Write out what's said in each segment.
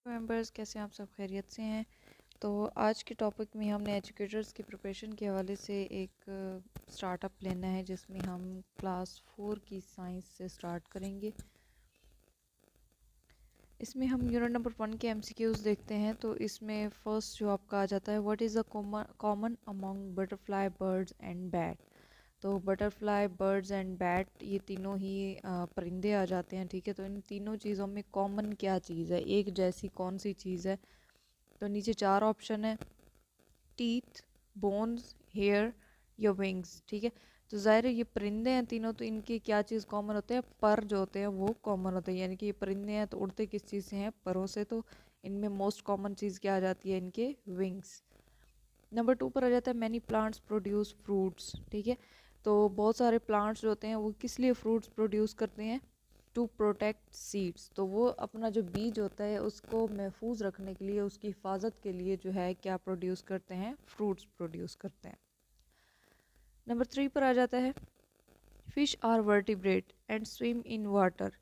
Members, कैसे हैं आप सब? खैरियत से हैं? तो आज के टॉपिक में हमने एजुकेटर्स की प्रिपरेशन के हवाले से एक स्टार्टअप लेना है जिसमें हम क्लास 4 की साइंस से स्टार्ट करेंगे। इसमें हम यूनिट नंबर 1 के एमसीक्यूज देखते हैं। तो इसमें फ़र्स्ट जो आपका आ जाता है, what is a common among butterfly, birds and bat. तो बटरफ्लाई, बर्ड्स एंड बैट, ये तीनों ही परिंदे आ जाते हैं। ठीक है, तो इन तीनों चीज़ों में कॉमन क्या चीज़ है, एक जैसी कौन सी चीज़ है? तो नीचे 4 ऑप्शन है, टीथ, बोन्स, हेयर या विंग्स। ठीक है, तो ज़ाहिर है ये परिंदे हैं तीनों, तो इनकी क्या चीज़ कॉमन होते हैं? पर जो होते हैं वो कॉमन होते हैं, यानी कि ये परिंदे हैं तो उड़ते किस चीज़ से हैं? परों से। तो इनमें मोस्ट कॉमन चीज़ क्या आ जाती है? इनके विंग्स। नंबर 2 पर आ जाता है, मैनी प्लांट्स प्रोड्यूस फ्रूट्स। ठीक है, तो बहुत सारे प्लांट्स जो होते हैं वो किस लिए फ्रूट्स प्रोड्यूस करते हैं? To protect seeds. तो वो अपना जो बीज होता है उसको महफूज रखने के लिए, उसकी हिफाजत के लिए जो है क्या प्रोड्यूस करते हैं? फ्रूट्स प्रोड्यूस करते हैं। नंबर 3 पर आ जाता है, fish are vertebrate and swim in water,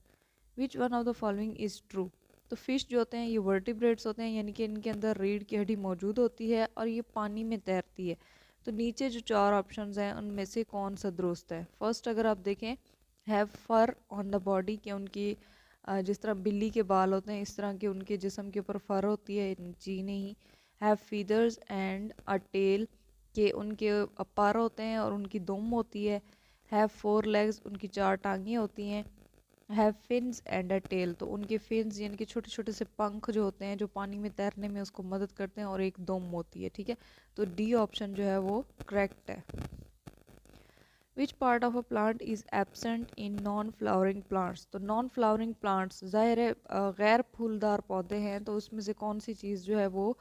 which one of the following is true. तो फिश जो होते हैं ये वर्टिब्रेट्स होते हैं, यानी कि इनके अंदर रीढ़ की हड्डी मौजूद होती है और ये पानी में तैरती है। तो नीचे जो 4 ऑप्शंस हैं उनमें से कौन सा दुरुस्त है? फर्स्ट अगर आप देखें, have fur on the body, कि उनकी जिस तरह बिल्ली के बाल होते हैं इस तरह के उनके जिस्म के ऊपर फर होती है। जी नहीं। Have feathers and a tail, के उनके पर होते हैं और उनकी दुम होती है। हैव 4 लेग्स, उनकी 4 टांगें होती हैं। Have fins and a tail, तो उनके फिन्स यानी कि छोटे छोटे से पंख जो होते हैं जो पानी में तैरने में उसको मदद करते हैं, और एक दुम होती है। ठीक है, तो डी ऑप्शन जो है वो करेक्ट है। Which part of a plant is absent in non flowering plants. तो नॉन फ्लावरिंग प्लांट्स ज़ाहिर है गैर फूलदार पौधे हैं, तो उसमें से कौन सी चीज़ जो है वो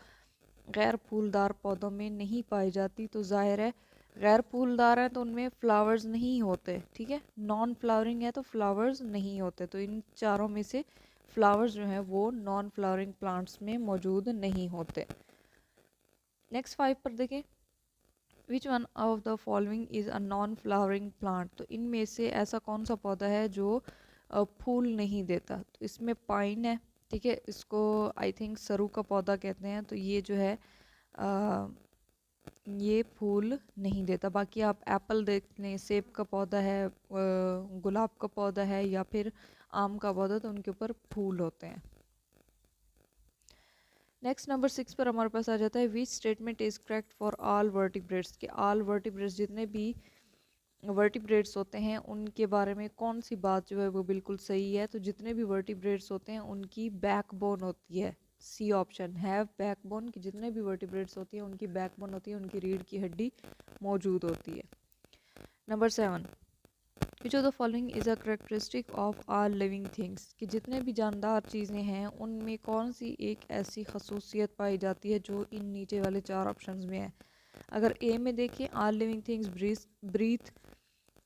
गैर फूलदार पौधों में नहीं पाई जाती? तो ज़ाहिर है गैर फूलदार है तो उनमें फ्लावर्स नहीं होते। ठीक है, नॉन फ्लावरिंग है तो फ्लावर्स नहीं होते, तो इन चारों में से फ्लावर्स जो हैं वो नॉन फ्लावरिंग प्लांट्स में मौजूद नहीं होते। नेक्स्ट 5 पर देखें, विच one of the following is a non flowering plant. तो इनमें से ऐसा कौन सा पौधा है जो फूल नहीं देता? तो इसमें पाइन है। ठीक है, इसको आई थिंक सरू का पौधा कहते हैं। तो ये जो है ये फूल नहीं देता। बाकी आप एप्पल देख लें, सेब का पौधा है, गुलाब का पौधा है या फिर आम का पौधा, तो उनके ऊपर फूल होते हैं। नेक्स्ट नंबर 6 पर हमारे पास आ जाता है, which statement is correct for all vertebrates. के ऑल वर्टिब्रेट्स, जितने भी वर्टिब्रेट्स होते हैं उनके बारे में कौन सी बात जो है वो बिल्कुल सही है? तो जितने भी वर्टिब्रेट्स होते हैं उनकी बैकबोन होती है। सी ऑप्शन, हैव बैकबोन, कि जितने भी वर्टिब्रेट्स होती हैं उनकी बैकबोन होती है, उनकी रीढ़ की हड्डी मौजूद होती है। Number 7, which of the following is a characteristic of all living things. कि जितने भी जानदार चीज़ें हैं उनमें कौन सी एक ऐसी खसूसियत पाई जाती है जो इन नीचे वाले 4 ऑप्शंस में है? अगर ए में देखें, आल लिविंग थिंग्स ब्रीथ,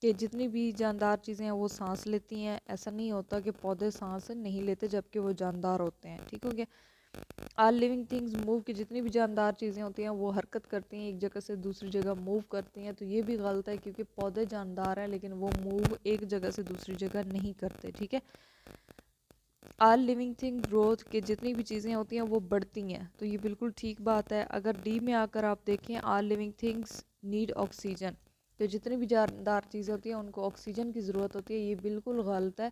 कि जितनी भी जानदार चीज़ें हैं वो सांस लेती हैं। ऐसा नहीं होता कि पौधे सांस नहीं लेते जबकि वो जानदार होते हैं। ठीक हो गया। ऑल लिविंग थिंग्स मूव, की जितनी भी जानदार चीज़ें होती हैं वो हरकत करती हैं, एक जगह से दूसरी जगह मूव करती हैं। तो ये भी गलत है क्योंकि पौधे जानदार हैं लेकिन वो मूव एक जगह से दूसरी जगह नहीं करते। ठीक है, ऑल लिविंग थिंग ग्रोथ, के जितनी भी चीज़ें होती हैं वो बढ़ती हैं, तो ये बिल्कुल ठीक बात है। अगर डी में आकर आप देखें, all living things need oxygen, तो जितनी भी जानदार चीज़ें होती हैं उनको ऑक्सीजन की ज़रूरत होती है, ये बिल्कुल गलत है।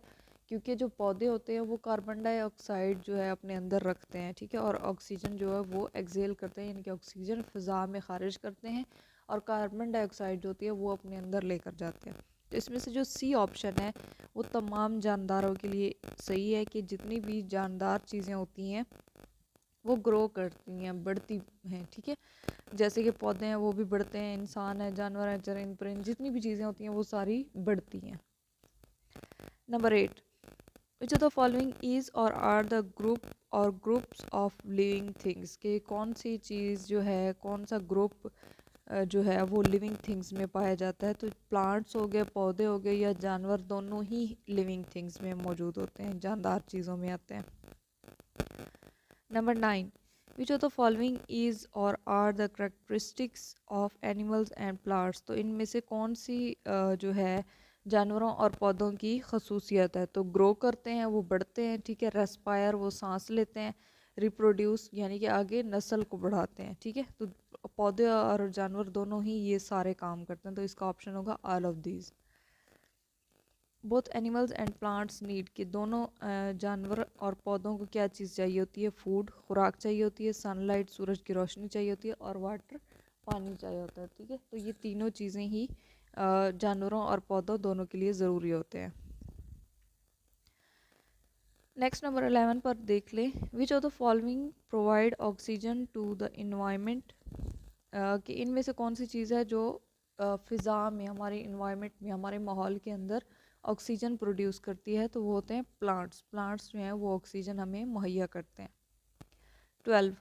क्योंकि जो पौधे होते हैं वो कार्बन डाइऑक्साइड जो है अपने अंदर रखते हैं। ठीक है, और ऑक्सीजन जो है वो एक्सेल करते हैं, यानी कि ऑक्सीजन फ़िज़ा में खारिज करते हैं, और कार्बन डाइऑक्साइड जो होती है वो अपने अंदर लेकर जाते हैं। तो इसमें से जो सी ऑप्शन है वो तमाम जानदारों के लिए सही है, कि जितनी भी जानदार चीज़ें होती हैं वो ग्रो करती हैं, बढ़ती हैं। ठीक है, जैसे कि पौधे हैं वो भी बढ़ते हैं, इंसान है, जानवर है, चरिंद परिंद, जितनी भी चीज़ें होती हैं वो सारी बढ़ती हैं। Number 8, which of the following is or are the group और ग्रुप्स ऑफ लिविंग थिंग्स। के कौन सी चीज़ जो है, कौन सा ग्रुप जो है वो लिविंग थिंग्स में पाया जाता है? तो प्लांट्स हो गए, पौधे हो गए, या जानवर, दोनों ही लिविंग थिंग्स में मौजूद होते हैं, जानदार चीज़ों में आते हैं। Number 9, which of the following is or are the characteristics of animals and plants. तो इनमें से कौन सी जो है जानवरों और पौधों की खसूसियत है? तो ग्रो करते हैं, वो बढ़ते हैं। ठीक है, रेस्पायर, वो सांस लेते हैं। रिप्रोड्यूस यानी कि आगे नस्ल को बढ़ाते हैं, ठीक है। तो पौधे और जानवर दोनों ही ये सारे काम करते हैं, तो इसका ऑप्शन होगा all of these. Both animals and plants need, कि दोनों जानवर और पौधों को क्या चीज़ चाहिए होती है, फूड, खुराक चाहिए होती है, सनलाइट, सूरज की रोशनी चाहिए होती है, और वाटर, पानी चाहिए होता है, ठीक है। तो ये तीनों चीज़ें ही जानवरों और पौधों दोनों के लिए ज़रूरी होते हैं। नेक्स्ट नंबर 11 पर देख ले, which of the following provide oxygen to the environment, कि इनमें से कौन सी चीज़ है जो फ़िज़ा में, हमारे इन्वायरमेंट में, हमारे माहौल के अंदर ऑक्सीजन प्रोड्यूस करती है। तो वो होते हैं प्लांट्स। प्लांट्स जो हैं वो ऑक्सीजन हमें मुहैया करते हैं। 12,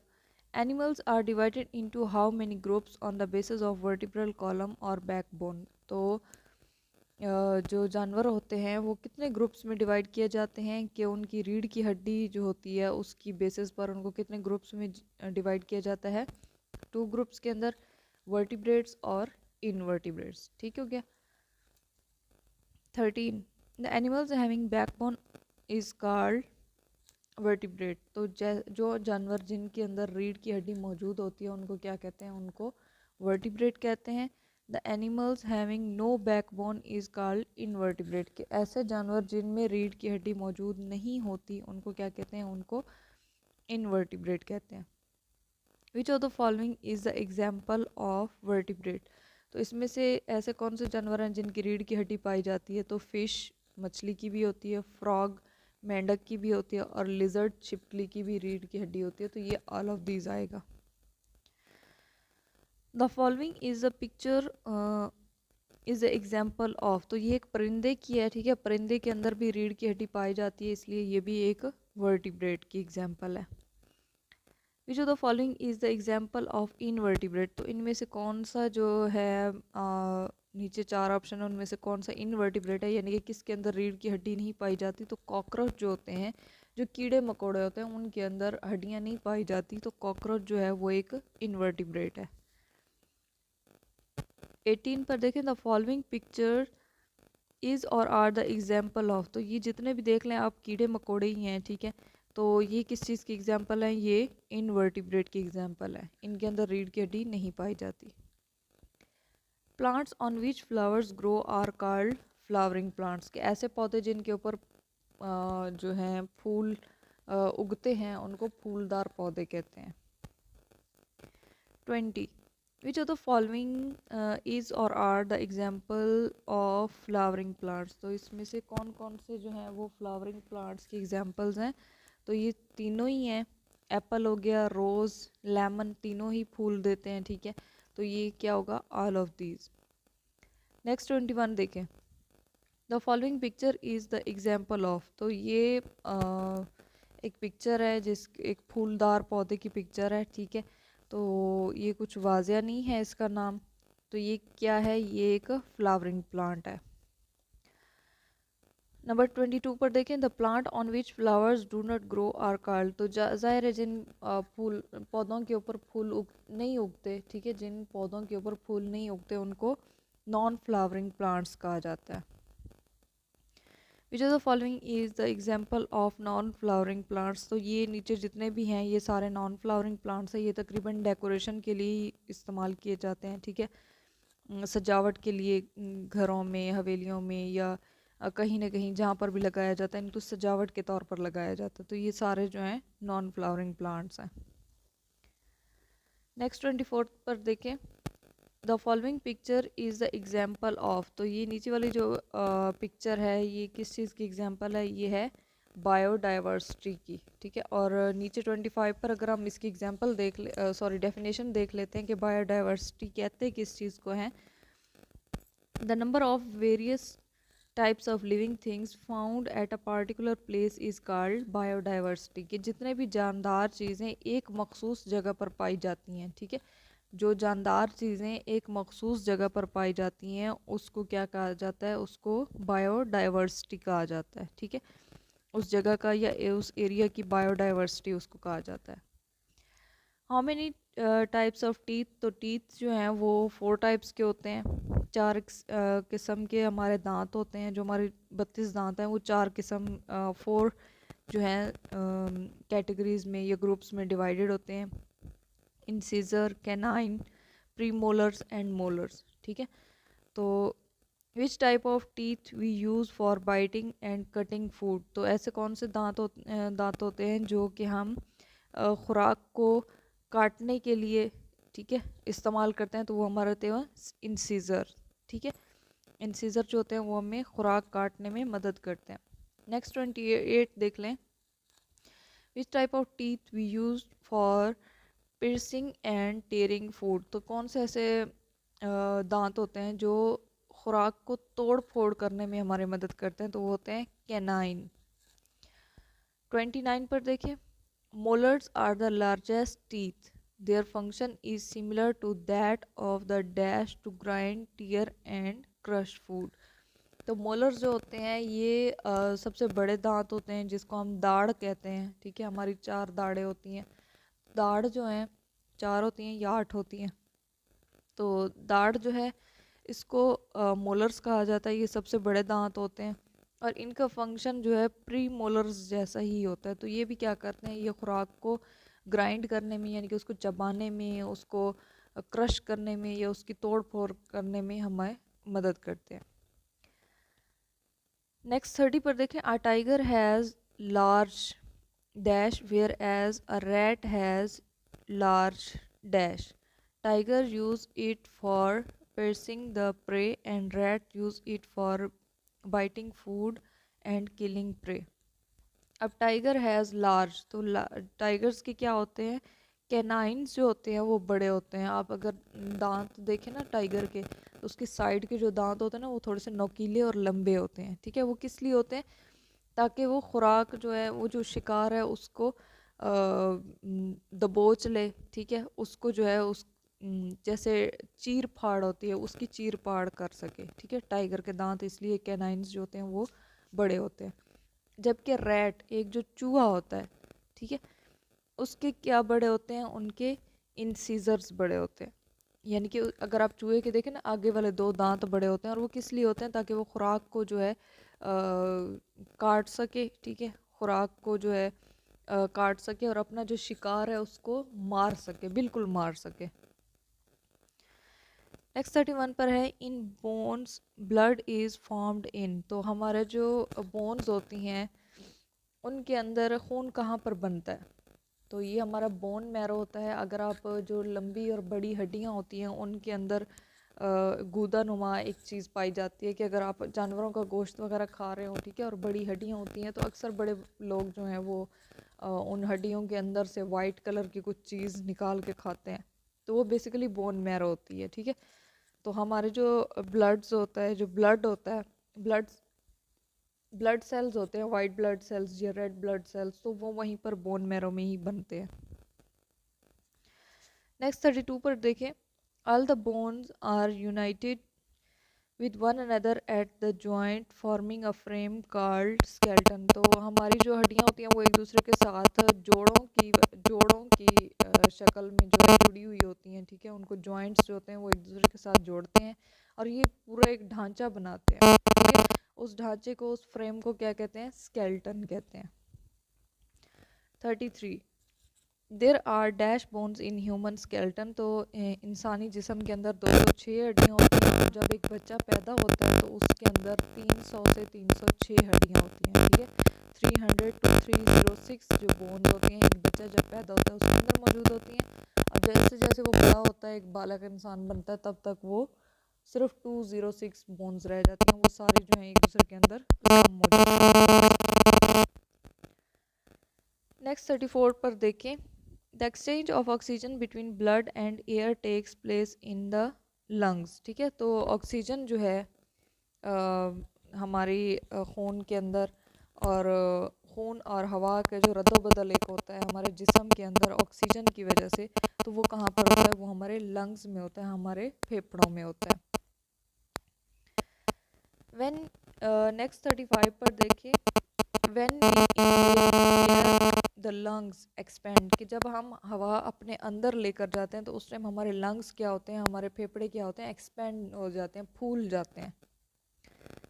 animals are divided into how many groups on the basis of vertebral column और बैकबोन। तो जो जानवर होते हैं वो कितने ग्रुप्स में डिवाइड किए जाते हैं, कि उनकी रीढ़ की हड्डी जो होती है उसकी बेसिस पर उनको कितने ग्रुप्स में डिवाइड किया जाता है, 2 ग्रुप्स के अंदर, वर्टिब्रेट्स और इनवर्टिब्रेट्स, ठीक हो गया। 13, the animals having backbone is called vertebrate. तो जो जानवर जिनके अंदर रीढ़ की हड्डी मौजूद होती है उनको क्या कहते हैं, उनको वर्टिब्रेट कहते हैं। The animals having no backbone is called invertebrate, के ऐसे जानवर जिनमें रीढ़ की हड्डी मौजूद नहीं होती उनको क्या कहते हैं, उनको इनवर्टिब्रेट कहते हैं। विच of the following is the example of vertebrate, तो इसमें से ऐसे कौन से जानवर हैं जिनकी रीढ़ की हड्डी पाई जाती है, तो फिश, मछली की भी होती है, फ्रॉग, मेंढक की भी होती है, और लिजर्ड, छिपकली की भी रीढ़ की हड्डी होती है। तो ये ऑल ऑफ दीज आएगा। The following is a picture is a example of, तो ये एक परिंदे की है, ठीक है। परिंदे के अंदर भी रीढ़ की हड्डी पाई जाती है, इसलिए ये भी एक वर्टिब्रेट की एग्जाम्पल है। विच of the following is the example of invertebrate, तो इनमें से कौन सा जो है नीचे 4 ऑप्शन है उनमें से कौन सा इनवर्टिब्रेट है, यानी कि किसके अंदर रीढ़ की हड्डी नहीं पाई जाती। तो कॉकरोच जो होते हैं, जो कीड़े मकोड़े होते हैं, उनके अंदर हड्डियां नहीं पाई जाती, तो कॉकरोच जो है वो एक इनवर्टिब्रेट है। 18 पर देखें, the following picture is or are the example of, तो ये जितने भी देख लें आप कीड़े मकोड़े ही हैं, ठीक है। तो ये किस चीज़ की एग्जाम्पल है, ये इनवर्टिब्रेट की एग्जाम्पल है, इनके अंदर रीढ़ की हड्डी नहीं पाई जाती। Plants on which flowers grow are called flowering plants, के ऐसे पौधे जिनके ऊपर जो हैं फूल उगते हैं उनको फूलदार पौधे कहते हैं। 20, which of the following is or are the example of flowering plants, तो इसमें से कौन कौन से जो हैं वो फ्लावरिंग प्लांट्स की एग्जाम्पल्स हैं, तो ये तीनों ही हैं। एप्पल हो गया, रोज़, लेमन, तीनों ही फूल देते हैं, ठीक है। तो ये क्या होगा, ऑल ऑफ दीज। नेक्स्ट 21 देखें, the following picture is the example of, तो ये एक पिक्चर है एक फूलदार पौधे की पिक्चर है, ठीक है। तो ये कुछ वाजिया नहीं है इसका नाम, तो ये क्या है, ये एक फ्लावरिंग प्लांट है। नंबर 22 पर देखें, the plant on which flowers do not grow are called, तो जाहिर है जिन फूल पौधों के ऊपर फूल नहीं उगते, ठीक है, जिन पौधों के ऊपर फूल नहीं उगते उनको नॉन फ्लावरिंग प्लांट्स कहा जाता है। विच of the following is the example of non flowering plants, तो ये नीचे जितने भी हैं ये सारे नॉन फ्लावरिंग प्लांट्स हैं, ये तकरीबन डेकोरेशन के लिए इस्तेमाल किए जाते हैं, ठीक है। सजावट के लिए घरों में, हवेलियों में, या कहीं ना कहीं जहाँ पर भी लगाया जाता है इनको सजावट के तौर पर लगाया जाता है। तो ये सारे जो हैं नॉन फ्लावरिंग प्लांट्स हैं। नेक्स्ट 24 पर देखें, the following picture is the example of, तो ये नीचे वाली जो पिक्चर है ये किस चीज़ की एग्जाम्पल है, ये है बायोडाइवर्सिटी की, ठीक है। और नीचे 25 पर अगर हम इसकी एग्जाम्पल देख ले सॉरी डेफिनेशन देख लेते हैं कि बायोडाइवर्सिटी कहते किस चीज़ को हैं, the number of various types of living things found at a particular place is called biodiversity, कि जितने भी जानदार चीज़ें एक मखसूस जगह पर पाई जाती हैं, ठीक है। जो जानदार चीज़ें एक मखसूस जगह पर पाई जाती हैं उसको क्या कहा जाता है, उसको बायोडाइवर्सिटी कहा जाता है, ठीक है। उस जगह का या उस एरिया की बायोडाइवर्सिटी उसको कहा जाता है। How many types of teeth, तो टीथ जो हैं वो 4 टाइप्स के होते हैं, 4 किस्म के हमारे दांत होते हैं, जो हमारे 32 दांत हैं वो 4 किस्म 4 जो हैं कैटेगरीज में या ग्रुप्स में डिवाइडेड होते हैं, incisor, canine, premolars and molars. ठीक है, तो which type of teeth we use for biting and cutting food, तो ऐसे कौन से दांत होते हैं जो कि हम खुराक को काटने के लिए, ठीक है, इस्तेमाल करते हैं, तो वो हमारे होते हैं इंसीजर। ठीक है, इंसीजर जो होते हैं वो हमें खुराक काटने में मदद करते हैं। नेक्स्ट 28 देख लें। Which type of teeth we use for piercing and tearing food, तो कौन से ऐसे दांत होते हैं जो खुराक को तोड़ फोड़ करने में हमारी मदद करते हैं, तो वो होते हैं कैनाइन। 29 पर देखिए, molars are the largest teeth. Their function is similar to that of the dash to grind, tear and crush food. तो मोलर्स जो होते हैं ये सबसे बड़े दांत होते हैं जिसको हम दाढ़ कहते हैं। ठीक है, हमारी 4 दाढ़ें होती हैं। दाढ़ जो हैं 4 होती हैं या 8 होती हैं। तो दाढ़ जो है इसको मोलर्स कहा जाता है। ये सबसे बड़े दांत होते हैं और इनका फंक्शन जो है प्री मोलर्स जैसा ही होता है। तो ये भी क्या करते हैं, ये खुराक को ग्राइंड करने में, यानी कि उसको चबाने में, उसको क्रश करने में या उसकी तोड़ फोड़ करने में हमें मदद करते हैं। नेक्स्ट 30 पर देखें, a tiger has large dash whereas a rat has large dash. Tiger use it for pursuing the prey and rat use it for biting food and killing prey. अब टाइगर हैज़ लार्ज, तो tigers के क्या होते हैं, canines जो होते हैं वो बड़े होते हैं। आप अगर दांत देखें ना टाइगर के, तो उसकी साइड के जो दांत होते हैं ना वो थोड़े से नोकीले और लंबे होते हैं। ठीक है, वो किस लिए होते हैं, ताकि वो खुराक जो है, वो जो शिकार है उसको दबोच ले। ठीक है, उसको जो है उस जैसे चीर फाड़ होती है उसकी चीर फाड़ कर सके। ठीक है, टाइगर के दांत इसलिए कैनाइन्स जो होते हैं वो बड़े होते हैं। जबकि रैट, एक जो चूहा होता है, ठीक है, उसके क्या बड़े होते हैं, उनके इंसीजर्स बड़े होते हैं। यानी कि अगर आप चूहे के देखें ना, आगे वाले 2 दांत बड़े होते हैं और वो किस लिए होते हैं, ताकि वो खुराक को जो है काट सके। ठीक है, खुराक को जो है काट सके और अपना जो शिकार है उसको मार सके, बिल्कुल मार सके। नेक्स्ट 31 पर है, in bones blood is formed in, तो हमारे जो बोन्स होती हैं उनके अंदर खून कहाँ पर बनता है, तो ये हमारा बोन मैरो होता है। अगर आप जो लंबी और बड़ी हड्डियाँ होती हैं उनके अंदर गूदा नुमा एक चीज़ पाई जाती है कि अगर आप जानवरों का गोश्त वगैरह खा रहे हो, ठीक है, और बड़ी हड्डियाँ होती हैं, तो अक्सर बड़े लोग जो हैं वो उन हड्डियों के अंदर से वाइट कलर की कुछ चीज़ निकाल के खाते हैं, तो वो बेसिकली बोन मैरो होती है। ठीक है, तो हमारे जो ब्लड्स होता है, जो ब्लड होता है, ब्लड सेल्स होते हैं, वाइट ब्लड सेल्स या रेड ब्लड सेल्स, तो वो वहीं पर बोन मैरो में ही बनते हैं। नेक्स्ट 32 पर देखें, all the bones are united with one another at the joint forming a frame called skeleton, तो हमारी जो हड्डियाँ होती हैं वो एक दूसरे के साथ जोड़ों की शक्ल में जो है जुड़ी हुई होती हैं। ठीक है, उनको जॉइंट्स जो होते हैं वो एक दूसरे के साथ जोड़ते हैं और ये पूरा एक ढांचा बनाते हैं। ठीक है, उस ढांचे को, उस फ्रेम को क्या कहते हैं, स्केलेटन कहते हैं। 33, there are dash bones in human skeleton, तो इंसानी जिस्म के अंदर 206 हड्डियाँ होती हैं। तो जब एक बच्चा पैदा होता है तो उसके अंदर 300 से 306 हड्डियाँ होती हैं। ठीक है, 300 to 306 जो बोन्स होती हैं एक बच्चा जब पैदा होता है उसके अंदर मौजूद होती हैं। और जैसे जैसे वो बड़ा होता है, एक बालक इंसान बनता है, तब तक वो सिर्फ 206 बोन्स रह जाती हैं, वो सारे जो हैं एक दूसरे के अंदर मौजूद हैं। नेक्स्ट 34 पर देखें, the exchange of oxygen between blood and air takes place in the lungs. ठीक है, तो ऑक्सीजन जो है हमारी खून के अंदर, और खून और हवा का जो रद्दोबदल एक होता है हमारे जिस्म के अंदर ऑक्सीजन की वजह से, तो वो कहाँ पर होता है, वो हमारे लंग्स में होता है, हमारे फेफड़ों में होता है। व्हेन नेक्स्ट 35 पर देखिए, व्हेन द लंग्स एक्सपेंड, कि जब हम हवा अपने अंदर लेकर जाते हैं तो उस टाइम हमारे लंग्स क्या होते हैं, हमारे फेफड़े क्या होते हैं, एक्सपेंड हो जाते हैं, फूल जाते हैं।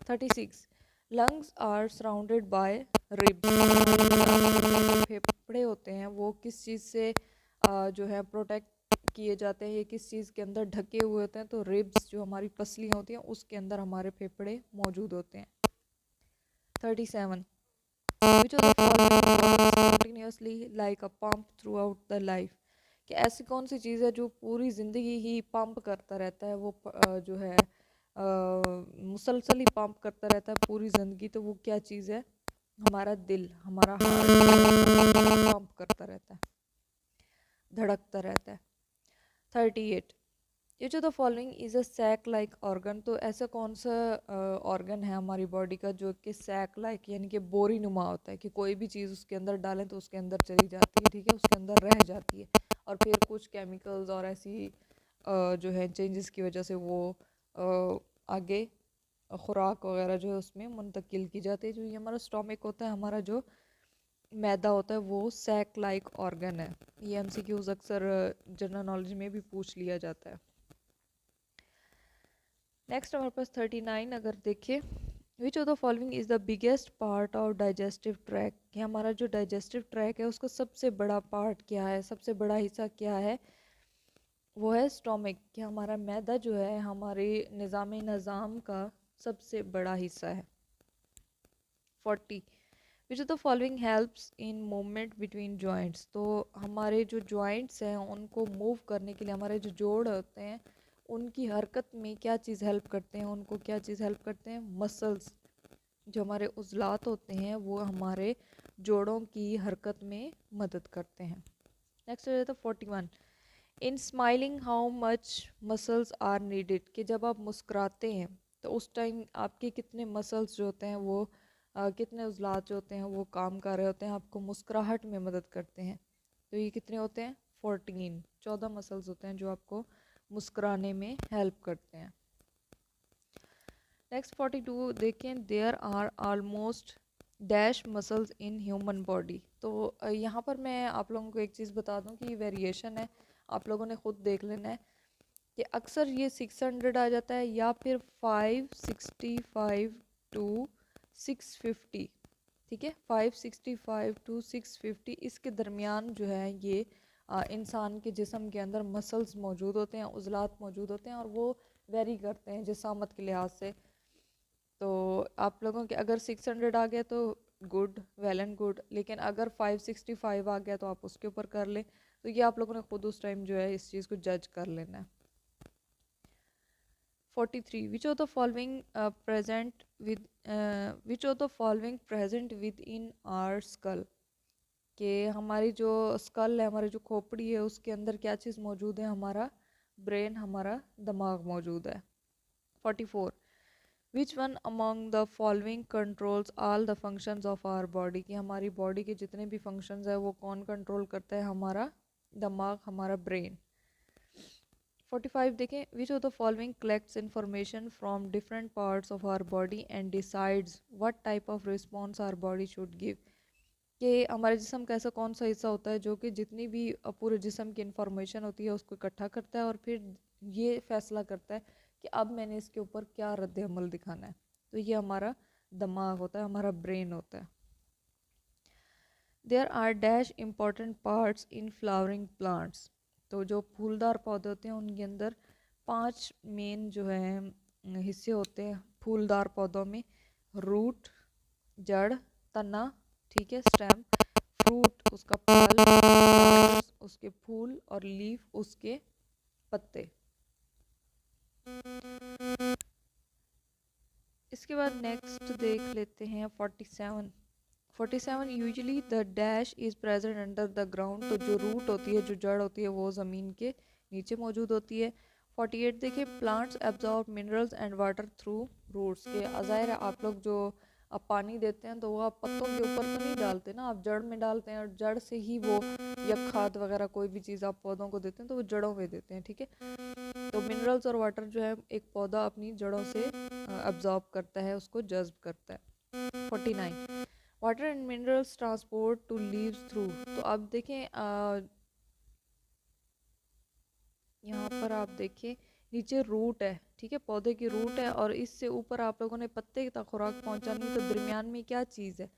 36, lungs are surrounded by ribs. फेफड़े होते हैं वो किस चीज़ से जो है प्रोटेक्ट किए जाते हैं, ये किस चीज़ के अंदर ढके हुए होते हैं, तो रिब्स जो हमारी पसलियाँ होती हैं उसके अंदर हमारे फेफड़े मौजूद होते हैं। 37 which of the following works continuously like a pump throughout the life। कि ऐसी कौन सी चीज़ है जो पूरी ज़िंदगी ही पंप करता रहता है, वो जो है मुसलसल ही पंप करता रहता है पूरी ज़िंदगी, तो वो क्या चीज़ है? हमारा दिल, हमारा हार्ट पंप करता रहता है, धड़कता रहता है। 38 ये जो the following is a sac like organ. तो ऐसा कौन सा ऑर्गन है हमारी बॉडी का जो कि सैक लाइक यानी कि बोरी नुमा होता है, कि कोई भी चीज़ उसके अंदर डालें तो उसके अंदर चली जाती है, ठीक है, उसके अंदर रह जाती है, और फिर कुछ केमिकल्स और ऐसी जो है चेंजेस की वजह से वो आगे खुराक वगैरह जो है उसमें मुंतकिल की जाती है। जो ये हमारा स्टोमिक होता है, हमारा जो मैदा होता है, वो सैक लाइक ऑर्गन है। ये एमसीक्यूज अक्सर जनरल नॉलेज में भी पूछ लिया जाता है। नेक्स्ट हमारे पास 39 अगर देखें, which of the following is the biggest part of digestive track. कि हमारा जो डाइजेस्टिव ट्रैक है उसका सबसे बड़ा पार्ट क्या है, सबसे बड़ा हिस्सा क्या है? वो है स्टोमिक। कि हमारा मैदा जो है हमारे निज़ाम का सबसे बड़ा हिस्सा है। 40 विच of the following helps in movement between joints. तो हमारे जो जॉइंट्स हैं उनको मूव करने के लिए, हमारे जो जोड़ होते हैं उनकी हरकत में क्या चीज़ हेल्प करते हैं, उनको क्या चीज़ हेल्प करते हैं? मसल्स। जो हमारे उज़लात होते हैं वो हमारे जोड़ों की हरकत में मदद करते हैं। नेक्स्ट हो जाता है 41 in smiling how much muscles are needed. कि जब आप मुस्कुराते हैं तो उस टाइम आपके कितने मसल्स जो होते हैं वो कितने उज़लात जो होते हैं वो काम कर रहे होते हैं, आपको मुस्कुराहट में मदद करते हैं। तो ये कितने होते हैं? 14 मसल्स होते हैं जो आपको मुस्कुराने में हेल्प करते हैं। नेक्स्ट 42 देखें, there are almost dash muscles in human body. तो यहाँ पर मैं आप लोगों को एक चीज़ बता दूँ कि वेरिएशन है, आप लोगों ने ख़ुद देख लेना है कि अक्सर ये 600 आ जाता है या फिर 565 टू 650, ठीक है, 565 टू 650 इसके दरमियान जो है ये इंसान के जिस्म के अंदर मसल्स मौजूद होते हैं, उज़लात मौजूद होते हैं, और वो वेरी करते हैं जिसामत के लिहाज से। तो आप लोगों के अगर 600 आ गया तो गुड, वेल एंड गुड, लेकिन अगर 565 आ गया तो आप उसके ऊपर कर लें। तो ये आप लोगों ने खुद उस टाइम जो है इस चीज़ को जज कर लेना है। 43 which of the following present with which of the following present within are skull. कि हमारी जो स्कल है, हमारी जो खोपड़ी है, उसके अंदर क्या चीज़ मौजूद है? हमारा ब्रेन, हमारा दिमाग मौजूद है। 44 which one among the following controls all the functions of our body. कि हमारी बॉडी के जितने भी फंक्शंस है वो कौन कंट्रोल करता है? हमारा दिमाग, हमारा ब्रेन। 45 देखें, which of the following collects information from different parts of our body and decides what type of response our body should give. कि हमारे जिस्म का ऐसा कौन सा हिस्सा होता है जो कि जितनी भी पूरे जिस्म की इंफॉर्मेशन होती है उसको इकट्ठा करता है और फिर ये फैसला करता है कि अब मैंने इसके ऊपर क्या रद्द अमल दिखाना है। तो ये हमारा दिमाग होता है, हमारा ब्रेन होता है। There are dash important parts in flowering plants. तो जो फूलदार पौधे होते हैं उनके अंदर 5 मेन जो है हिस्से होते हैं फूलदार पौधों में। रूट, जड़, तना, ठीक है, स्टेम, फ्रूट उसका फल, फ्लावर्स उसके फूल, और लीफ उसके पत्ते। इसके बाद नेक्स्ट देख लेते हैं 47 usually the dash is present under the ground. तो जो रूट होती है, जो जड़ होती है, वो ज़मीन के नीचे मौजूद होती है। 48 देखिए, plants absorb minerals and water through roots. के ज़ाहिर है आप लोग जो आप पानी देते हैं तो वो आप पत्तों के ऊपर तो नहीं डालते ना, आप जड़ में डालते हैं, और जड़ से ही वो या खाद वगैरह कोई भी चीज़ आप पौधों को देते हैं तो वो जड़ों में देते हैं, ठीक है। तो मिनरल्स और वाटर जो है एक पौधा अपनी जड़ों से अब्जॉर्ब करता है, उसको जज्ब करता है। 49 water and minerals transport to leaves through. तो अब देखें यहाँ पर आप देखें नीचे रूट है, ठीक है, पौधे की रूट है, और इससे ऊपर आप लोगों ने पत्ते तक खुराक पहुंचानी, तो दरमियान में क्या चीज़ है?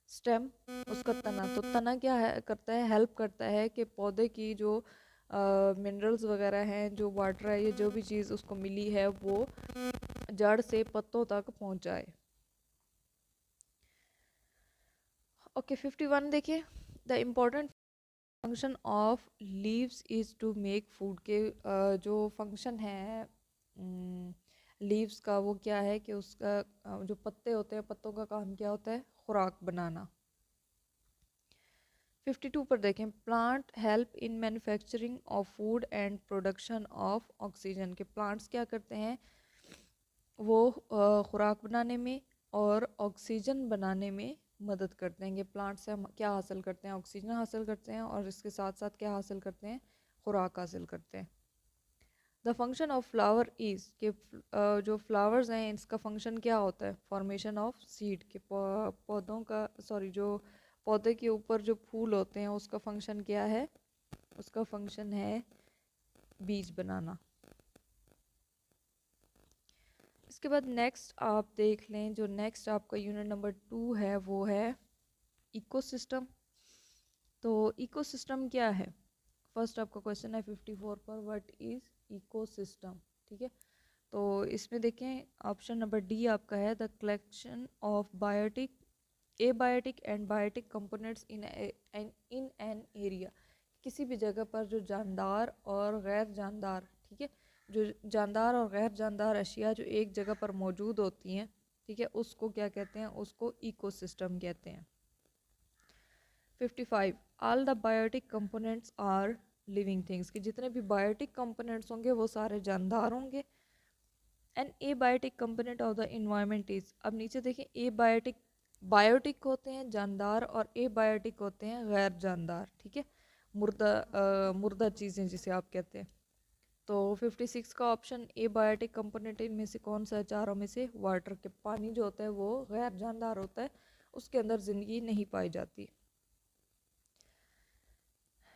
स्टेम, उसका तना। तो तना क्या है करता है, हेल्प करता है कि पौधे की जो मिनरल्स वगैरह हैं, जो वाटर है, ये जो भी चीज़ उसको मिली है वो जड़ से पत्तों तक पहुंचाए। ओके, 51 देखिए, the important function of leaves is to make food के जो फंक्शन है लीव्स का, वो क्या है कि उसका जो पत्ते होते हैं, पत्तों का काम क्या होता है? खुराक बनाना। 52 पर देखें, plant help in manufacturing of food and production of oxygen, के प्लांट्स क्या करते हैं? वो खुराक बनाने में और ऑक्सीजन बनाने में मदद करते हैं। कि प्लांट से हम क्या हासिल करते हैं? ऑक्सीजन हासिल करते हैं, और इसके साथ साथ क्या हासिल करते हैं? खुराक हासिल करते हैं। The function of flower is के जो फ्लावर्स हैं इसका फंक्शन क्या होता है? फॉर्मेशन ऑफ सीड, के पौधों का जो पौधे के ऊपर जो फूल होते हैं उसका फंक्शन क्या है? उसका फंक्शन है बीज बनाना। इसके बाद नेक्स्ट आप देख लें, जो नेक्स्ट आपका यूनिट नंबर 2 है वो है इकोसिस्टम। तो इकोसिस्टम क्या है? फर्स्ट आपका क्वेश्चन है 54 पर, व्हाट इज इकोसिस्टम, ठीक है। तो इसमें देखें ऑप्शन नंबर डी आपका है, the collection of biotic, abiotic and biotic components in an area, किसी भी जगह पर जो जानदार और गैर जानदार, ठीक है, जो जानदार और गैर जानदार अशिया जो एक जगह पर मौजूद होती हैं, ठीक है, उसको क्या कहते हैं? उसको इकोसिस्टम कहते हैं। 55, all the biotic components are living things, कि जितने भी बायोटिक कंपोनेंट्स होंगे वो सारे जानदार होंगे। An abiotic component of the environment is, अब नीचे देखें, एबायोटिक, बायोटिक होते हैं जानदार और एबायोटिक होते हैं गैर जानदार, ठीक है, मुर्दा चीज़ें जिसे आप कहते हैं। तो 56 का ऑप्शन एबायोटिक कंपोनेंट इनमें से कौन सा है? चारों में से वाटर, के पानी जो होता है वो गैर जानदार होता है, उसके अंदर जिंदगी नहीं पाई जाती।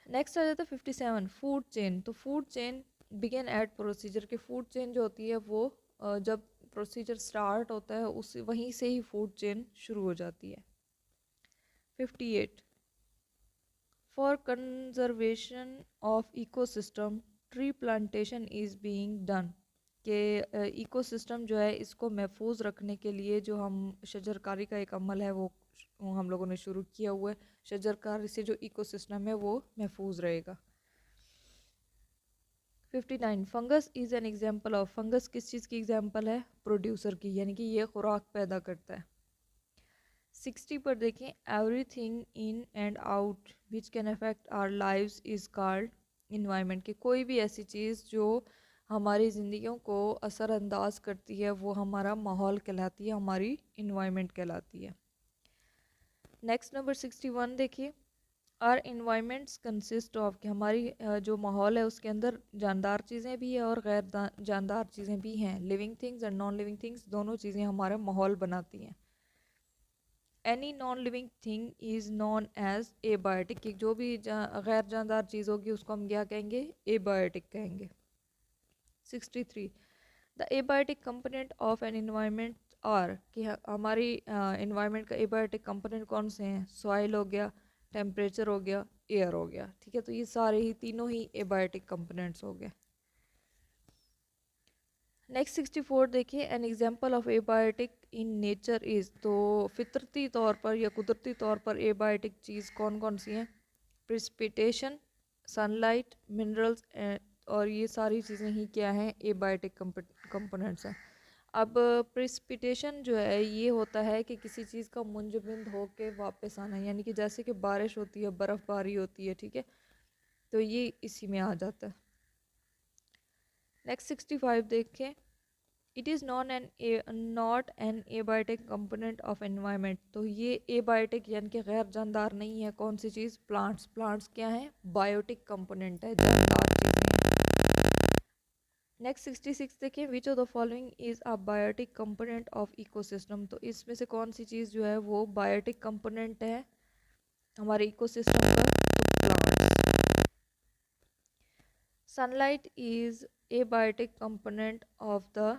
नेक्स्ट आ जाता है 57, फूड चेन। तो food chain begin at procedure, के फूड चेन जो होती है वो जब प्रोसीजर स्टार्ट होता है उस वहीं से ही फूड चेन शुरू हो जाती है। 58, for conservation of ecosystem tree plantation is being done, के इकोसिस्टम जो है इसको महफूज रखने के लिए जो हम शजरकारी का एक अमल है वो हम लोगों ने शुरू किया हुआ है। शजरकारी से जो इकोसिस्टम है वो महफूज रहेगा। 59, fungus is an example of, fungus किस चीज़ की एग्जाम्पल है? प्रोड्यूसर की, यानी कि ये खुराक पैदा करता है। 60 पर देखें, everything in and out which can affect our lives is called environment, के कोई भी ऐसी चीज़ जो हमारी ज़िंदगियों को असरअंदाज करती है वो हमारा माहौल कहलाती है, हमारी इन्वायरमेंट कहलाती है। नेक्स्ट नंबर 61 देखिए, आर इन्वायरमेंट्स कंसिस्ट ऑफ, कि हमारी जो माहौल है उसके अंदर जानदार चीज़ें भी हैं और गैर जानदार चीज़ें भी हैं। Living things and non living things दोनों चीज़ें हमारा माहौल बनाती हैं। Any non living thing is known as abiotic, कि जो भी गैर जानदार चीज़ होगी उसको हम क्या कहेंगे? एबायोटिक कहेंगे। 63, the abiotic component of an environment are, कि हमारी इन्वायरमेंट का एबायोटिक कंपोनेंट कौन से हैं? सॉइल हो गया, टेम्परेचर हो गया, एयर हो गया, ठीक है, तो ये सारे ही तीनों ही एबायोटिक कंपोनेंट्स हो गए। नेक्स्ट 64 देखिए, N example of abiotic in nature is, तो फितरती तौर पर या कुदरती तौर पर एबायोटिक चीज़ कौन कौन सी हैं? प्रिसिपिटेशन, सनलाइट, मिनरल्स, और ये सारी चीज़ें ही क्या हैं? एबायोटिक कंपोनेंट्स हैं। अब प्रिसिपिटेशन जो है ये होता है कि किसी चीज़ का मुंजमद होके वापस आना, यानी कि जैसे कि बारिश होती है, बर्फ़बारी होती है, ठीक है, तो ये इसी में आ जाता है। नेक्स्ट 65 देखें, it is not an abiotic component of environment, तो ये एबायोटिक यानी कि गैर जानदार नहीं है। कौन सी चीज़? प्लांट्स, प्लांट्स क्या है? बायोटिक कंपोनेंट है, जानदार चीज़ें। नेक्स्ट 66 देखिए, which of the following is a biotic component of ecosystem, तो इसमें से कौन सी चीज़ जो है वो बायोटिक कंपोनेंट है हमारे इकोसिस्टम का? तो plants. Sunlight is abiotic component of the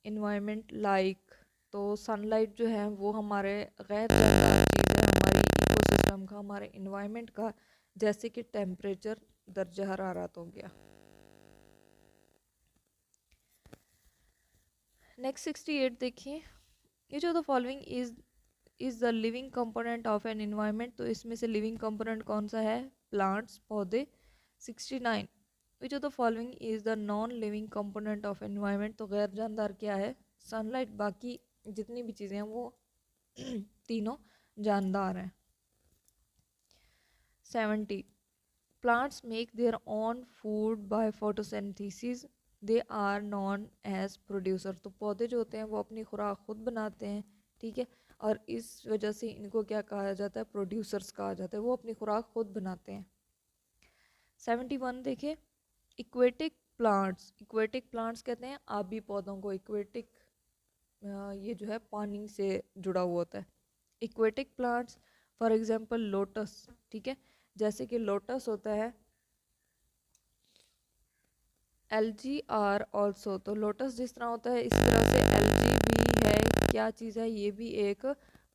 environment like. तो सनलाइट जो है वो हमारे गैर जानदार चीज़ है हमारी इकोसिस्टम का, हमारे इन्वायरमेंट का, जैसे कि टेम्परेचर, दर्जा हरारत हो गया। नेक्स्ट 68 देखिए, each of the following is the living component of an environment. तो इसमें से लिविंग कंपोनेंट कौन सा है? प्लांट्स, पौधे। 69 विच of the following is the non living component of environment. तो गैर जानदार क्या है? सनलाइट। बाकी जितनी भी चीज़ें हैं वो तीनों जानदार हैं। 70 plants make their own food by photosynthesis, they are known as producer. तो पौधे जो होते हैं वो अपनी खुराक खुद बनाते हैं, ठीक है, और इस वजह से इनको क्या कहा जाता है? प्रोड्यूसर्स कहा जाता है, वो अपनी खुराक खुद बनाते हैं। 71 देखें, इक्वेटिक प्लांट्स। इक्वेटिक प्लांट्स कहते हैं आबी पौधों को। इक्वेटिक ये जो है पानी से जुड़ा हुआ होता है। Aquatic plants for example lotus, ठीक है, जैसे कि लोटस होता है। एलजी आर ऑल्सो, तो लोटस जिस तरह होता है इस तरह से एलजी भी है। क्या चीज़ है? ये भी एक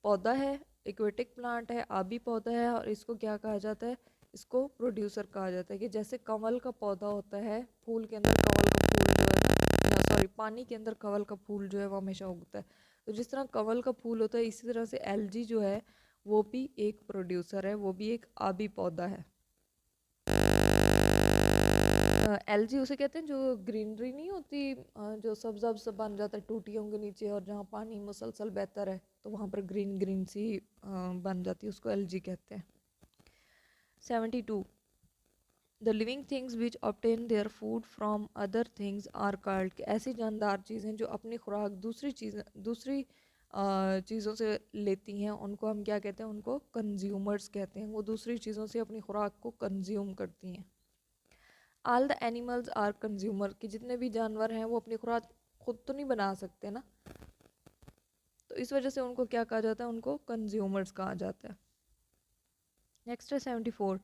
पौधा है, इक्वेटिक प्लांट है, आबी पौधा है, और इसको क्या कहा जाता है? इसको प्रोड्यूसर कहा जाता है। कि जैसे कमल का पौधा होता है, फूल के अंदर कमल का फूल जो है ना, सॉरी, पानी के अंदर कमल का फूल जो है वो हमेशा उगता है। तो जिस तरह कमल का फूल होता है इसी तरह से एलजी जो है वो भी एक प्रोड्यूसर है, वो भी एक आबी पौधा है। एलजी उसे कहते हैं जो ग्रीनरी नहीं होती, जो सब्ज़ सा बन जाता है टूटियों के नीचे, और जहाँ पानी मुसलसल बहता है तो वहाँ पर ग्रीन ग्रीन सी बन जाती है, उसको एलजी कहते हैं। 72 the living things which obtain their food from other things are called. ऐसी जानदार चीज़ें जो अपनी खुराक दूसरी चीज़ों से लेती हैं, उनको हम क्या कहते हैं? उनको कंज्यूमर्स कहते हैं। वो दूसरी चीज़ों से अपनी खुराक को कंज्यूम करती हैं। All the animals are consumer, कि जितने भी जानवर हैं वो अपनी खुराक खुद तो नहीं बना सकते ना, तो इस वजह से उनको क्या कहा जाता है? उनको कंज्यूमर्स कहा जाता है। नेक्स्ट है 74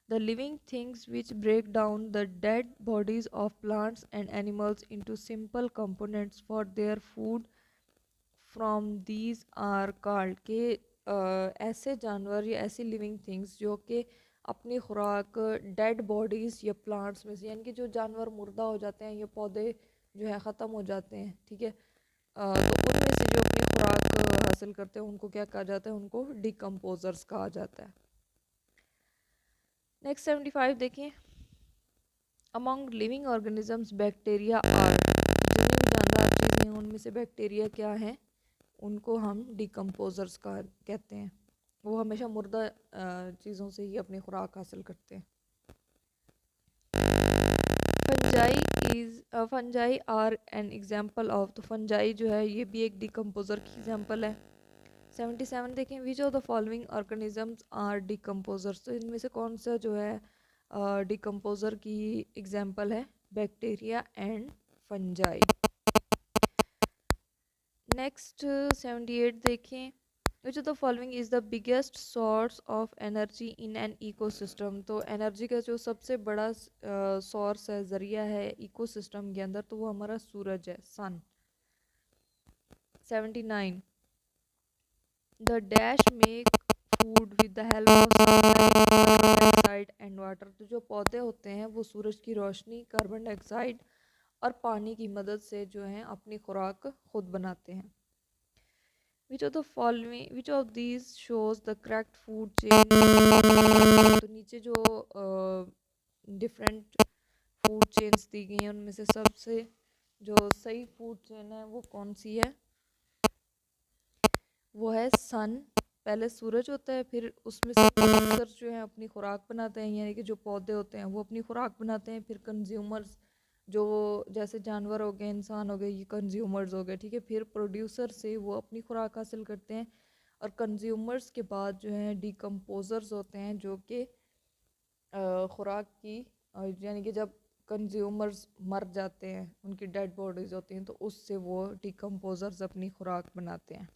the living things which break down the dead bodies of plants and animals into simple components for their food from these are called. के ऐसे जानवर या ऐसी लिविंग थिंग्स जो कि अपनी खुराक डेड बॉडीज़ या प्लांट्स में से, यानी कि जो जानवर मुर्दा हो जाते हैं या पौधे जो है ख़त्म हो जाते हैं, ठीक है, तो उनमें से जो अपनी खुराक हासिल करते हैं उनको क्या कहा जाता है? उनको डिकम्पोजर्स कहा जाता है। नेक्स्ट 75 देखिए, among living organisms bacteria are. जितनी भी जानदार चीज़ें हैं उनमें से बैक्टीरिया क्या हैं? उनको हम डिकम्पोजर्स का कहते हैं। वो हमेशा मुर्दा चीज़ों से ही अपनी खुराक हासिल करते हैं। Fungi are an example of. तो फंजाई जो है ये भी एक डिकम्पोजर की एग्जाम्पल है। 77 देखें, which of the following organisms are decomposers. तो इनमें से कौन सा जो है डिकम्पोजर की एग्जाम्पल है? Bacteria and fungi. नेक्स्ट 78 देखें, which of the following is the biggest source of energy in an ecosystem. तो एनर्जी का जो सबसे बड़ा सोर्स है, ज़रिया है इकोसिस्टम के अंदर, तो वो हमारा सूरज है, सन। 79 the dash make food with the help of sunlight, carbon dioxide and water. तो जो पौधे होते हैं वो सूरज की रोशनी, कार्बन डाइऑक्साइड और पानी की मदद से जो है अपनी खुराक खुद बनाते हैं। विच of the following, which of these shows the correct food chain. तो नीचे जो डिफरेंट फूड चेन्स दी गई हैं उनमें से सबसे जो सही फूड चेन है वो कौन सी है? वो है सन। पहले सूरज होता है, फिर उसमें से प्रोड्यूसर्स जो है अपनी खुराक बनाते हैं, यानी कि जो पौधे होते हैं वो अपनी खुराक बनाते हैं। फिर कंज्यूमर्स जो जैसे जानवर हो गए, इंसान हो गए, ये कंज्यूमर्स हो गए, ठीक है। फिर प्रोड्यूसर से वो अपनी खुराक हासिल करते हैं, और कंज्यूमर्स के बाद जो है डिकम्पोजर्स होते हैं जो कि खुराक की, यानी कि जब कंज्यूमर्स मर जाते हैं, उनकी डेड बॉडीज होती हैं, तो उससे वो डिकम्पोजर्स अपनी खुराक बनाते हैं।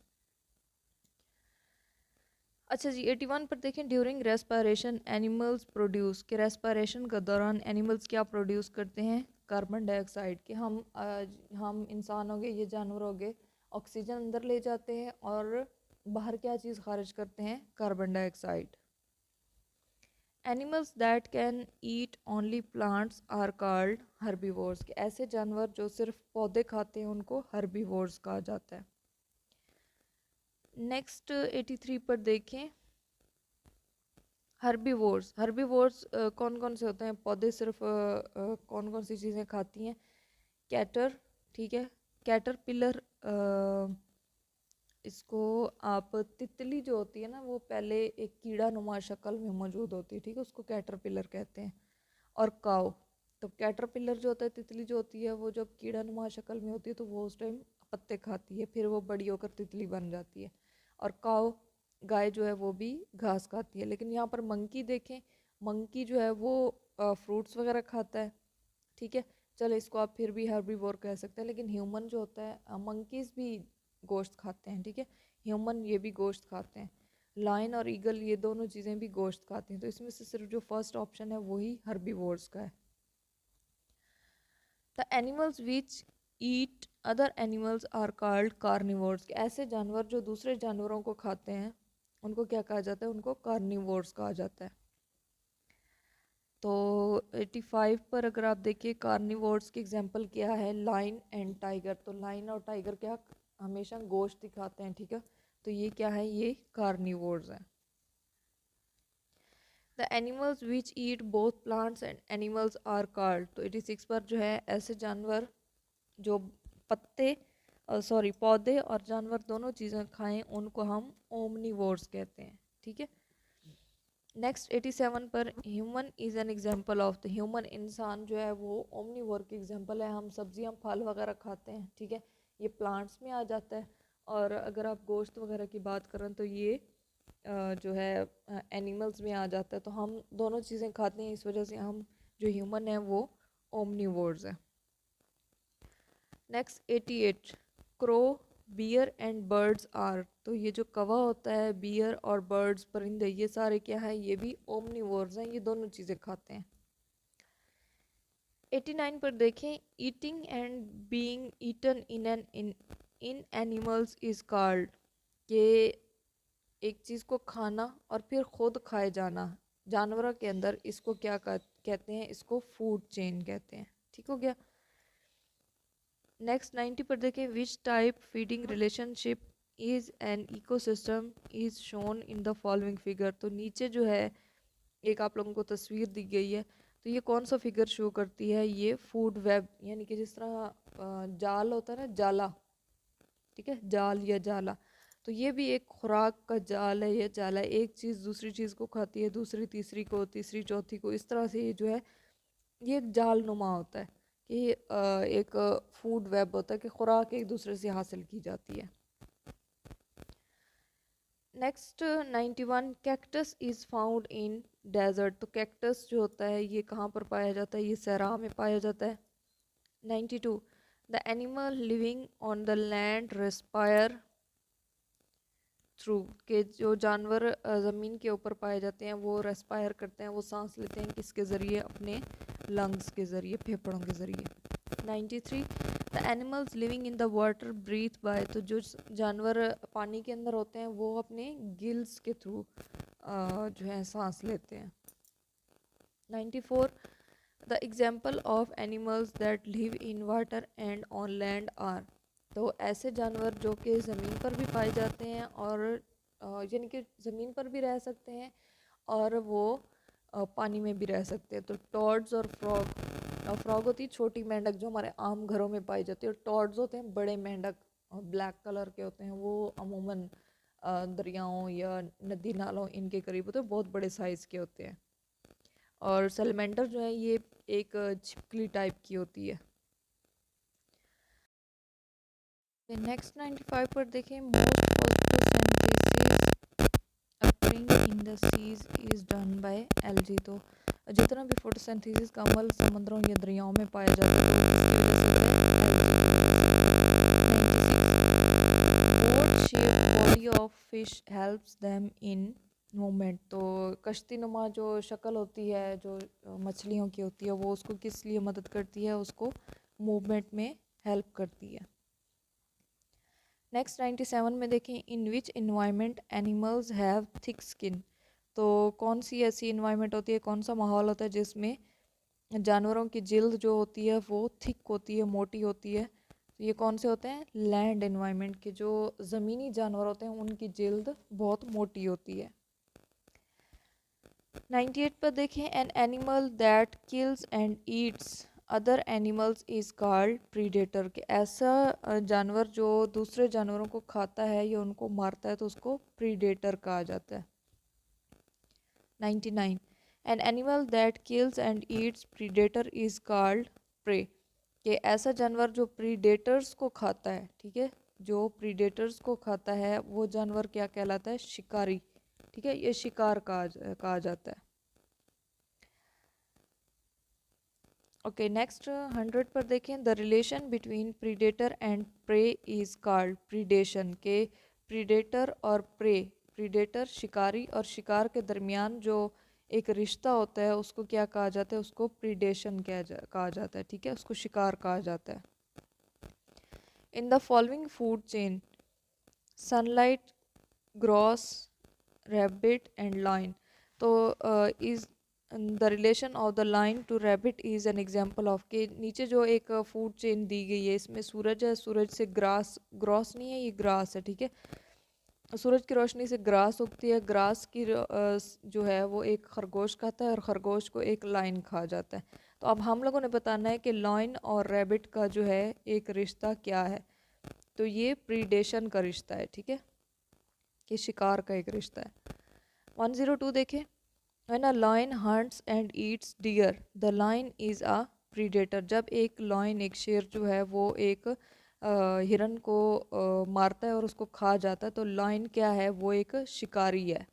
अच्छा जी 81 पर देखें, ड्यूरिंग रेस्पिरेशन एनिमल्स प्रोड्यूस, के रेस्पिरेशन के दौरान एनिमल्स क्या प्रोड्यूस करते हैं, कार्बन डाइऑक्साइड। के हम इंसान हो गए, ये जानवर हो गए, ऑक्सीजन अंदर ले जाते हैं और बाहर क्या चीज़ खारिज करते हैं, carbon dioxide. Animals that can eat only plants are called herbivores, के ऐसे जानवर जो सिर्फ पौधे खाते हैं उनको हर्बीवोर्स कहा जाता है। नेक्स्ट 83 पर देखें, हर्बीवोर्स। हर्बीवोर्स कौन कौन से होते हैं, पौधे सिर्फ कौन कौन सी चीज़ें खाती हैं, कैटर, ठीक है, कैटर पिलर, इसको आप तितली जो होती है ना वो पहले एक कीड़ा नुमा शक्ल में मौजूद होती है, ठीक है, उसको कैटर पिलर कहते हैं। और काव, तो कैटर पिलर जो होता है, तितली जो होती है वो जब कीड़ा नुमा शक्ल में होती है तो वो उस टाइम पत्ते खाती है, फिर वो बड़ी होकर तितली बन जाती है। और काव, गाय जो है वो भी घास खाती है। लेकिन यहाँ पर मंकी देखें, मंकी जो है वो फ्रूट्स वगैरह खाता है, ठीक है, चलो इसको आप फिर भी हर्बीवोर कह सकते हैं। लेकिन ह्यूमन जो होता है, मंकीज भी गोश्त खाते हैं, ठीक है, ह्यूमन ये भी गोश्त खाते हैं। लायन और ईगल ये दोनों चीज़ें भी गोश्त खाते हैं। तो इसमें से सिर्फ जो फर्स्ट ऑप्शन है वही हर्बीवोर्स का है। The animals which eat other animals are called carnivores, ऐसे जानवर जो दूसरे जानवरों को खाते हैं उनको क्या कहा जाता है, उनको कार्निवोर्स कहा जाता है। तो 85 पर अगर आप देखिए कार्निवोर्स की एग्जांपल क्या है, लाइन एंड टाइगर। तो लाइन और टाइगर क्या हमेशा गोश्त दिखाते हैं, ठीक है, तो ये क्या है, ये कार्निवोर्स हैं। The animals which eat both plants and animals are called, तो 86 पर जो है ऐसे जानवर जो पत्ते पौधे और जानवर दोनों चीज़ें खाएं उनको हम ओमनीवोर्स कहते हैं, ठीक है। नेक्स्ट 87 पर human is an example of, the human, इंसान जो है वो ओमनीवोर की एग्जाम्पल है। हम सब्जियां फल वगैरह खाते हैं, ठीक है, ये प्लांट्स में आ जाता है। और अगर आप गोश्त वगैरह की बात करें तो ये जो है एनिमल्स में आ जाता है। तो हम दोनों चीज़ें खाते हैं, इस वजह से हम जो ह्यूमन है वो ओमनीवोर्स है। Next 88, crow, bear and birds are, तो ये जो कौवा होता है, बियर और बर्ड्स परिंदे, ये सारे क्या है, ये भी ओमनीवोर्स हैं, ये दोनों चीज़ें खाते हैं। 89 पर देखें, eating and being eaten in animals is called, ये एक चीज़ को खाना और फिर खुद खाए जाना जानवरों के अंदर, इसको क्या कहते हैं, इसको फूड चेन कहते हैं, ठीक हो गया। नेक्स्ट 90 पर देखें, which type feeding relationship is an ecosystem is shown in the following figure, तो नीचे जो है एक आप लोगों को तस्वीर दी गई है, तो ये कौन सा फिगर शो करती है, ये फूड वेब, यानी कि जिस तरह जाल होता है ना, जाला, ठीक है, जाल या जाला, तो ये भी एक खुराक का जाल है, ये जाला, एक चीज़ दूसरी चीज़ को खाती है, दूसरी तीसरी को, तीसरी चौथी को, इस तरह से ये जो है ये एक जाल नुमा होता है कि एक फूड वेब होता है कि खुराक एक दूसरे से हासिल की जाती है। Next 91, cactus is found in desert, तो कैक्टस जो होता है ये कहाँ पर पाया जाता है, ये सहरा में पाया जाता है। 92, the animal living on the land respire through, के जो जानवर ज़मीन के ऊपर पाए जाते हैं वो रेस्पायर करते हैं, वो सांस लेते हैं, किसके ज़रिए, अपने लंग्स के ज़रिए, फेफड़ों के ज़रिए। 93, the animals living in the water breathe by, तो जो जानवर पानी के अंदर होते हैं वो अपने गिल्स के थ्रू जो है सांस लेते हैं। 94, the example of animals that live in water and on land are, तो ऐसे जानवर जो कि ज़मीन पर भी पाए जाते हैं और यानी कि ज़मीन पर भी रह सकते हैं और वो पानी में भी रह सकते हैं। तो टॉड्स और फ्रॉग, फ्रॉग होती है छोटी मेंढक जो हमारे आम घरों में पाई जाती है, और टॉड्स होते हैं बड़े मेंढक, ब्लैक कलर के होते हैं, वो अमूमन दरियाओं या नदी नालों इनके करीब होते हैं, बहुत बड़े साइज़ के होते हैं। और सैलमेंडर जो है ये एक छिपकली टाइप की होती है। नेक्स्ट 95 पर देखें, most photosynthesis occurring in the seas is done by algae, तो जितना भी फोटोसिंथेसिस का अमल समुद्रों या दरियाओं में पाया जाता है तो किसकी वजह से होता है, एल्गी की वजह से। Boat shaped body of fish helps them in movement. तो कश्ती नुमा जो शक्ल होती है जो मछलियों की होती है वो उसको किस लिए मदद करती है, उसको मूवमेंट में हेल्प करती है। नेक्स्ट 97 में देखें, in which environment animals have thick skin. तो कौन सी ऐसी इन्वायरमेंट होती है, कौन सा माहौल होता है जिसमें जानवरों की जिल्द जो होती है वो थिक होती है, मोटी होती है। तो ये कौन से होते हैं, लैंड इन्वायरमेंट के जो ज़मीनी जानवर होते हैं उनकी जिल्द बहुत मोटी होती है। 98 पर देखें, N animal that kills and Yeats other animals is called predator. के ऐसा जानवर जो दूसरे जानवरों को खाता है या उनको मारता है तो उसको प्रीडेटर कहा जाता है। 99, an animal that kills and eats predator is called prey. कि ऐसा जानवर जो प्रीडेटर्स को खाता है, ठीक है, जो प्रीडेटर्स को खाता है वो जानवर क्या कहलाता है, शिकारी। ठीक है, ये शिकार कहा जाता है। ओके, नेक्स्ट 100 पर देखें, the relation between predator and prey is called predation. के प्रीडेटर और प्रे, प्रीडेटर शिकारी और शिकार के दरमियान जो एक रिश्ता होता है उसको क्या कहा जाता है, उसको प्रीडेशन कहा जाता है। ठीक है, उसको शिकार कहा जाता है। In the following food chain, sunlight, grass, rabbit and lion. तो is the relation of the lion to rabbit is an example of. के नीचे जो एक फूड चेन दी गई है इसमें सूरज है, सूरज से ग्रास, ग्रॉस नहीं है ये ग्रास है, ठीक है, सूरज की रोशनी से ग्रास उगती है, ग्रास की जो है वो एक खरगोश खाता है और खरगोश को एक लाइन खा जाता है। तो अब हम लोगों ने बताना है कि लाइन और रैबिट का जो है एक रिश्ता क्या है। तो ये प्रीडेशन का रिश्ता है, ठीक है, कि शिकार का एक रिश्ता है। 102 देखें, When a lion hunts and eats deer, the lion is a predator। जब एक lion, एक शेर जो है वो एक हिरन को मारता है और उसको खा जाता है तो lion क्या है, वो एक शिकारी है।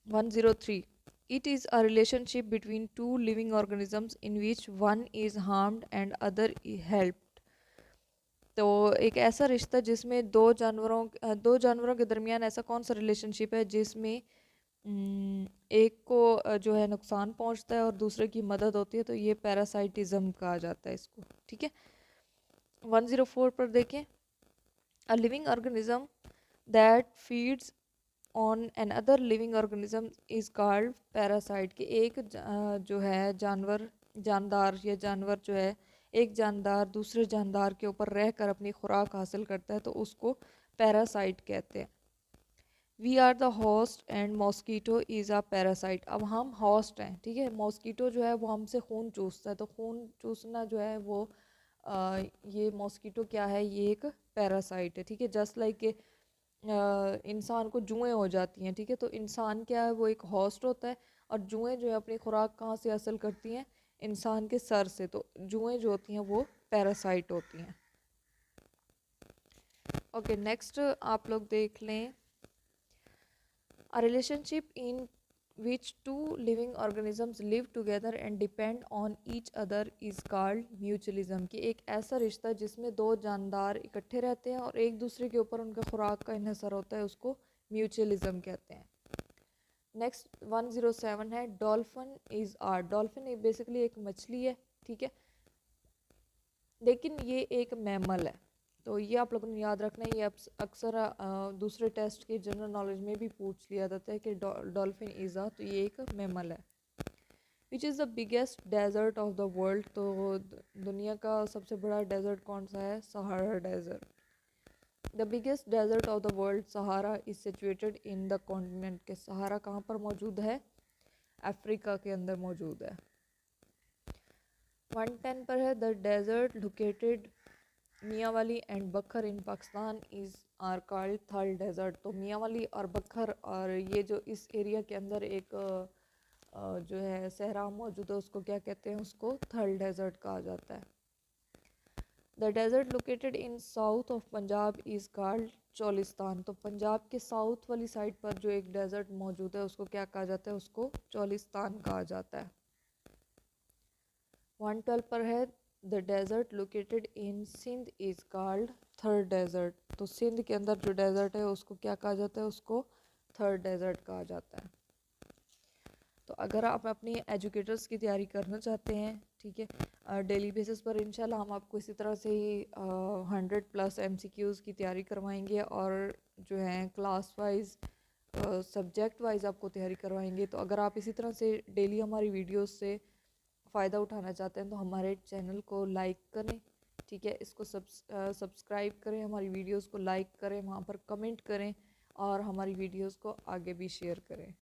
103, It is a relationship between two living organisms in which one is harmed and other helped। तो एक ऐसा रिश्ता जिसमें दो जानवरों के दरमियान ऐसा कौन सा रिलेशनशिप है जिसमें एक को जो है नुकसान पहुंचता है और दूसरे की मदद होती है, तो ये पैरासाइटिज्म कहा जाता है इसको। ठीक है, 104 पर देखें, a living organism that feeds on an other living organism is called parasite. कि एक जो है जानदार या जानवर जो है, एक जानदार दूसरे जानदार के ऊपर रहकर अपनी खुराक हासिल करता है तो उसको पैरासाइट कहते हैं। We are the host and mosquito is a parasite. अब हम होस्ट हैं, ठीक है, मॉस्कीटो जो है वो हमसे खून चूसता है, तो खून चूसना जो है वो ये मॉस्कीटो क्या है, ये एक पैरासाइट है। ठीक है, जस्ट लाइक के इंसान को जुएँ हो जाती हैं, ठीक है, तो इंसान क्या है, वो एक होस्ट होता है और जुएँ जो है अपनी खुराक कहाँ से हासिल करती हैं, इंसान के सर से। तो जुएँ जो होती हैं वो पैरासाइट होती हैं। ओके, नेक्स्ट आप लोग देख लें, A relationship in which two living organisms live together and depend on each other is called mutualism। कि एक ऐसा रिश्ता जिसमें दो जानदार इकट्ठे रहते हैं और एक दूसरे के ऊपर उनका खुराक का इन्हिसार होता है, उसको म्यूचुअलिज्म कहते हैं। नेक्स्ट 107 है, dolphin is are. Dolphin basically एक मछली है, ठीक है, लेकिन ये एक मैमल है। तो ये आप लोगों ने याद रखना है, ये अक्सर दूसरे टेस्ट के जनरल नॉलेज में भी पूछ लिया जाता है कि डॉल्फिन इज़ अ, तो ये एक मैमल है। Which is the biggest desert of the world. तो दुनिया का सबसे बड़ा डेजर्ट कौन सा है, Sahara desert. The biggest desert of the world Sahara is situated in the continent. के सहारा कहाँ पर मौजूद है, अफ्रीका के अंदर मौजूद है। 110 पर है, the desert located Mianwali and Bhakkar in Pakistan is are called Thal desert. तो मियांवाली और बखर और ये जो इस एरिया के अंदर एक जो है सहरा मौजूद है उसको क्या कहते हैं, उसको थल डेजर्ट कहा जाता है। The desert located in south of Punjab is called Cholistan. तो पंजाब के साउथ वाली साइड पर जो एक डेजर्ट मौजूद है उसको क्या कहा जाता है, उसको चोलिस्तान कहा जाता है। 112 पर है, the desert located in Sindh is called third desert. तो सिंध के अंदर जो डेजर्ट है उसको क्या कहा जाता है, उसको थर्ड डेजर्ट कहा जाता है। तो अगर आप अपनी एजुकेटर्स की तैयारी करना चाहते हैं, ठीक है, डेली बेसिस पर इंशाल्लाह हम आपको इसी तरह से ही 100+ MCQs की तैयारी करवाएंगे और जो है क्लास वाइज सब्जेक्ट वाइज आपको तैयारी करवाएंगे। तो अगर आप इसी तरह से डेली हमारी वीडियोस से फ़ायदा उठाना चाहते हैं तो हमारे चैनल को लाइक करें, ठीक है, इसको सब्सक्राइब करें, हमारी वीडियोस को लाइक करें, वहाँ पर कमेंट करें और हमारी वीडियोस को आगे भी शेयर करें।